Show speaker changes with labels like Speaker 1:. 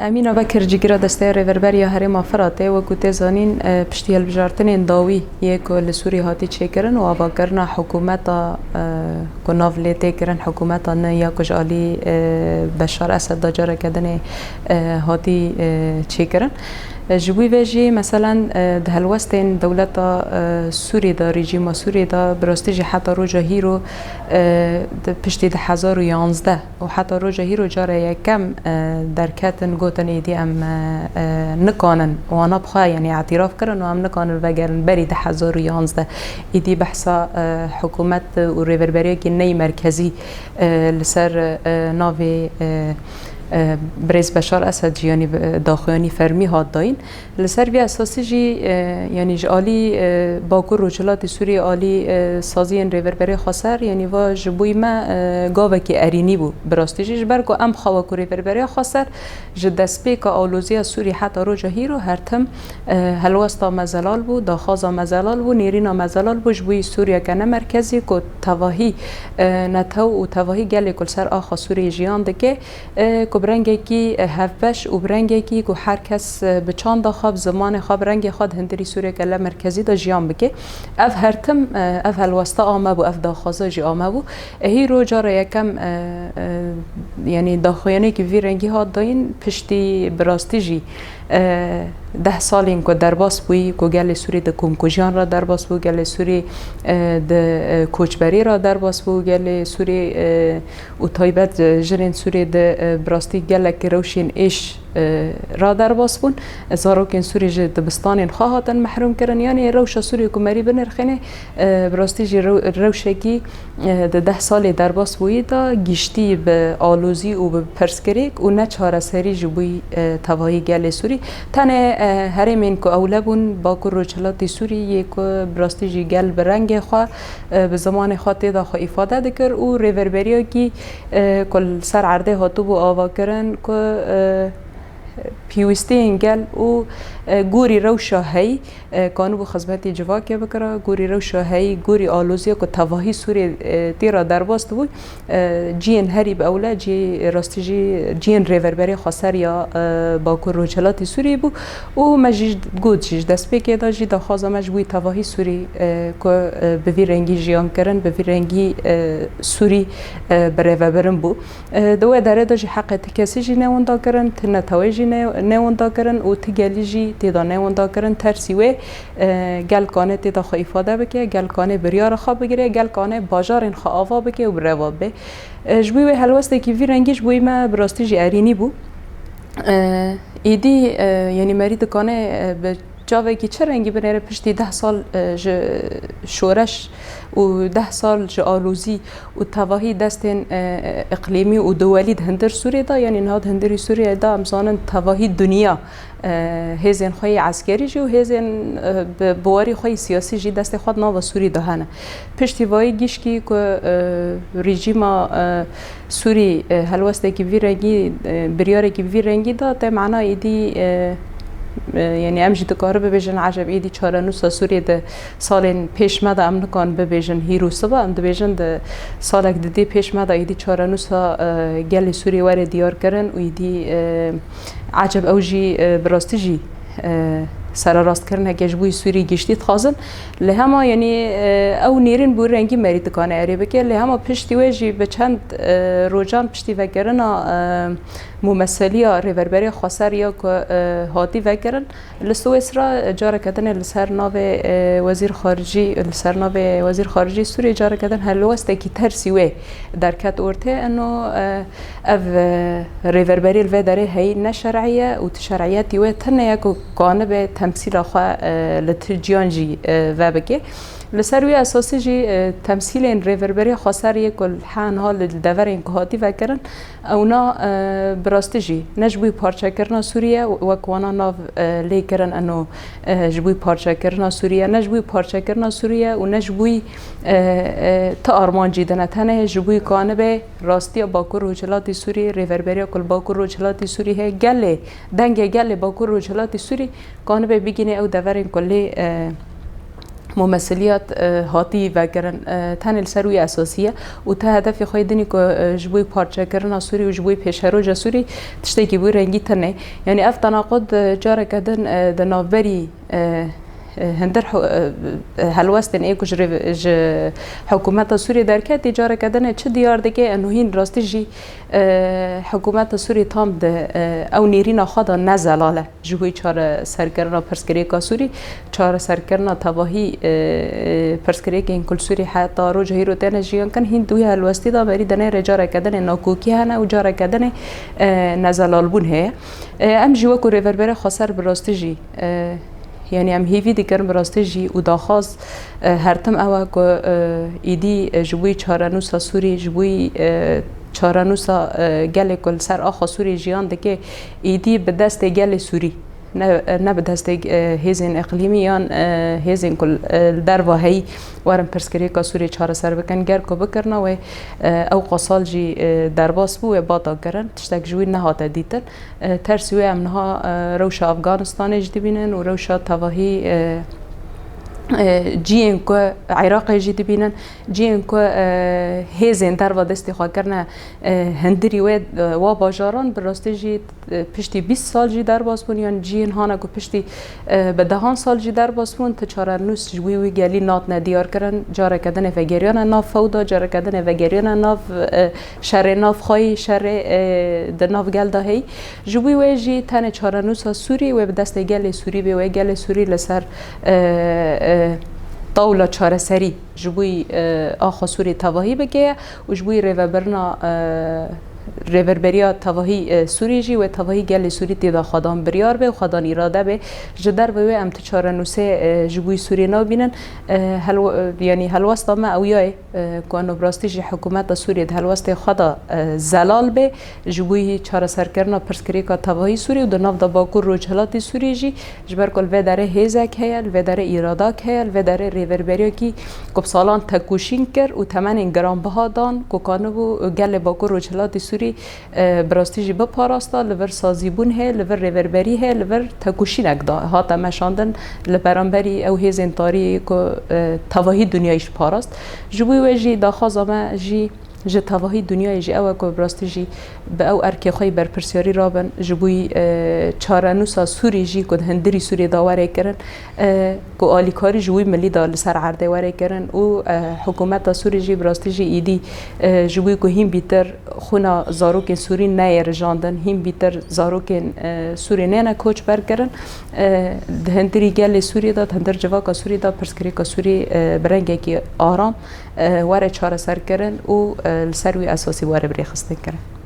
Speaker 1: امین بکر جگیره دسته ریوربری هرم فراته و گوته زانین پشتی البجارتن داوی یک لسوری هاتی چه کرن و آوا کرنا حکومت کناف لیته کرن حکومت نه یا کج علی بشار اسد داجر کدن هاتی چه کرن جوی وجی مثلا ده الوستن دولت سوری دا رژیم سوری دا براستیج حتی رو جهیرو پشتی 1011 و حتی رو جهیرو جاره یکم درکتن گوتن ایدی ام نکانن و انا بخواه یعنی اعتراف کرن و ام نکانن وگرن بری 1011 ایدی بحثا حکومت و ریوربری که نی مرکزی لسر ناوی برز بشار اسد جیانی داخلی فرمی هات داین لسر وی اساسی جی یعنی جالی باکور روجلات سوری عالی سازی ریوربری خسر یعنی و جبوی ما گاوه کی ارینی بو براستیش برکو ام خوا کو ریوربری خسر جدسپی کا آلوزی سوری حتی رو جهیرو هرتم هلوستا مزلال بو داخازا مزلال بو نیرینا مزلال بو جبوی سوریا کنه مرکزی کو تواهی نتو و تواهی گلی کل سر آخا سوری جیان دکه برنگی کی هفبش و برنگی کی که هر کس به چند خواب زمان خواب رنگ خود هندری سوریه کلا مرکزی دا جیان بکه اف هرتم اف هلوستا آمه بو اف داخازا جی آمه بو هی رو جاره یکم یعنی داخویانه که وی رنگی ها داین پشتی براستی جی 10 سالین که درباس بوی که گل سوری د کومکوجیان را درباس بو گل سوری د کوچبری را درباس بو گل سوری و تایبت جرین سوری د براستی گل که روشین ایش را درباس بون زاروکن سوری ج دبستان خواهاتن محروم کرن یعنی روش سوری کمری بنرخنه براستی ج روشکی د 10 سال درباس بوی دا گشتی به آلوزی و به پرسکریک و نه چهار سری جبوی توایی گل سوری تنه هرمین که اولبون با کروچلاتی سوری یک براستی جی گل برنگ خواه به زمان خاطی دا خواه افاده دکر و ریوربریا کی کل سر عرده هاتو بو آوا کرن که پیوسته انگل و گوری روشا هی کانو بو خدمتی جواکه بکره گوری روشا هی گوری آلوزیا که تواهی سوری تیرا درباست بود جین هری به اوله جی راستی جین ریوربری خسر یا باکور روچلاتی سوری بود و مجید گود جیش دست بکه دا جی دا خوازه مجبوی تواهی سوری که به وی رنگی جیان کرن به وی رنگی سوری بریوربرن بود دوه داره دا جی حق تکسی جی نواندا کرن تنتاوی جی نواندا کرن و تگلی جی تیدا نواندا کرن ترسیوه گل کانه تیدا خو افاده بکه گل کانه بریار خواب بگیره گل کانه باجار خو آوا بکه و بروا به جبوی و حلوسته که وی رنگیش بوی ما براستی جی ارینی بو ایدی یعنی مرید کانه به جاوی که چه رنگی بنره پشتی 10 سال شورش و 10 سال آلوزی و تواهی دستن اقلیمی و دولی هندر سوریه دا یعنی نهاد هندری سوریه دا امزانن تواهی دنیا هزین خوی عسکری جو هزین بواری خوی سیاسی جی دست خود ناو سوری ده هنه پشتی وای گیش کی که رژیم سوری هلوسته کی وی رنگی بریاره کی وی رنگی دا تا معنا ایدی یعنی امجی دکاره ببیجن عجب ایدی 4 سوریه ده سال پیش مده ام نکان ببیجن هیرو سبا ام دبیجن ده سالک دیدی پیش مده ایدی 4 گل سوریه واره دیار کرن و ایدی عجب اوجی براستی جی سر راست کردن هکیش بوی سوری گشتید خازن لهما یعنی او نیرین بو رنگی مرید کانه اری بکه لهما پشتی وجی به چند روزان پشتی وگرنا ممثلی ریوربری خسر یا که هاتی وگرن لسوئیس را جاره کردن لسر ناو وزیر خارجی لسر ناو وزیر خارجی سوری جاره کردن هلوسته کی ترسیوه در کت اورته انه اف ریوربری الوی داره هی نشرعیه و تشرعیتی و تنه یکو کانه به تمثيل أخوة لترجيانجي وابكي لسروي أساسي جي تمثيل ريفربري خساري كل حان هال الدورين كهاتي فكرن أونا براستجي نجبوي بارشة كرنا سوريا وكوانا ناف ليكرن أنه جبوي بارشة كرنا سوريا نجبوي بارشة كرنا سوريا ونجبوي تأرمان جدنا تنه جبوي كانبه راستي باكور روجلاتي سوري ريفربري كل باكور روجلاتي سوري هي جلي دنگ جلي باكور روجلاتي سوري كانبه بيجيني أو دورين كله ممثلیت هاتی و گرن تن السروی اساسیه و تا هدف خواهیدنی که جبوی پارچه کردن سوری و جبوی پیشروج سوری تشتکی بوی رنگی تنه یعنی اف تناقض جاره کردن دنابری هندر هلوستن ایکوش حکومت سوری در که تجاره کردن چه دیار دیگه انه این راستی جی حکومت سوری تام ده او نیرین خدا نزلاله جوی چهار سرکرنا پرسکری کا سوری چهار سرکرنا تواهی پرسکری که این کل سوری حتی رو جهی رو تن جیان کن هین دوی هلوستی دا بری دنه رجاره کردن ناکوکی هنه و جاره کردن نزلال بون هه ام جوا کو ریوربر خسر براستی جی يعني ام هيفي ديكر براسته جي وداخاز هرتم اوا كو ايدي جوي چارانوسا سوري جوي چارانوسا گل كل سر اخا سوري جيان دكه ايدي بدست گل سوري نه بدست هيزن اقليميان هيزن كل دروا هي ورم پرسکری کا سوری چهار سر بکن گر کو بکرنا و او قصال جی درباس بو و باتا کرن تشتک جوی نهات دیتن ترسوی امنها روش افغانستان جدی بینن و روش تواهی جین کو عراق جدی بینن جین کو هزن در و دستی خوا کرنا هندری و باجاران براستی جی پشتی 20 سال جی در باز بونیان جین هانا کو پشتی به دهان سال جی در باز بون تچار نوس جوی وی گلی نات ندیار کرن جاره کردن وگریان ناف فودا جاره کردن وگریان ناف شر ناف خای شر د ناف گل دهی جوی وی جی تن چار نوس سوری و به دست گل سوری به و گل سوری لسر طاوله چهار سری جبوی آخا سوری تواهی بگه و جبوی ریوربریا تواهی سوری جی و تواهی گل سوری تیدا خدان بریار به و خدان ایراده به جدر و ام تچار نوسه جبوی سوری نو بینن یعنی هلوستا ما اویای کانو براستی جی حکومت سوری هلوست خدا زلال به جبوی چهار سرکرنا پرسکری کا تواهی سوری و دو ناف دا باکور روجهلاتی سوری جی جبر کل و داره هیزک هیل و داره ایراده هیل و داره ریوربریا کی کب سالان تکوشین کر و تمن گرام بها دان کو کانو گل باکور روجهلاتی سوری براستی جی بپاراستا لور سازیبون هی لور ریوربری هی لور تکوشین اگدا هاتا مشاندن لبرانبری او هیزن تاری که تواهی دنیایش پاراست جبوی و جی داخوازا ما جی تواهی دنیای جی او که براستی جی به او ارکی خوی برپرسیاری رابن جبوی چارانوسا سوری جی که هندری سوری داوره کرن که آلیکاری جوی ملی دا لسر عرده وره کرن و حکومت سوری جی براستی جی ایدی جبوی که هم بیتر خونا زاروکن سوری نه رجاندن هم بیتر زاروکن سوری نه کوچ بر کرن هندری گل سوری دا هندر جواکا سوری دا پرسکری که سوری برنگه که آرام وره چاره سر کرن و السروي اساسي واره بري خستن کرن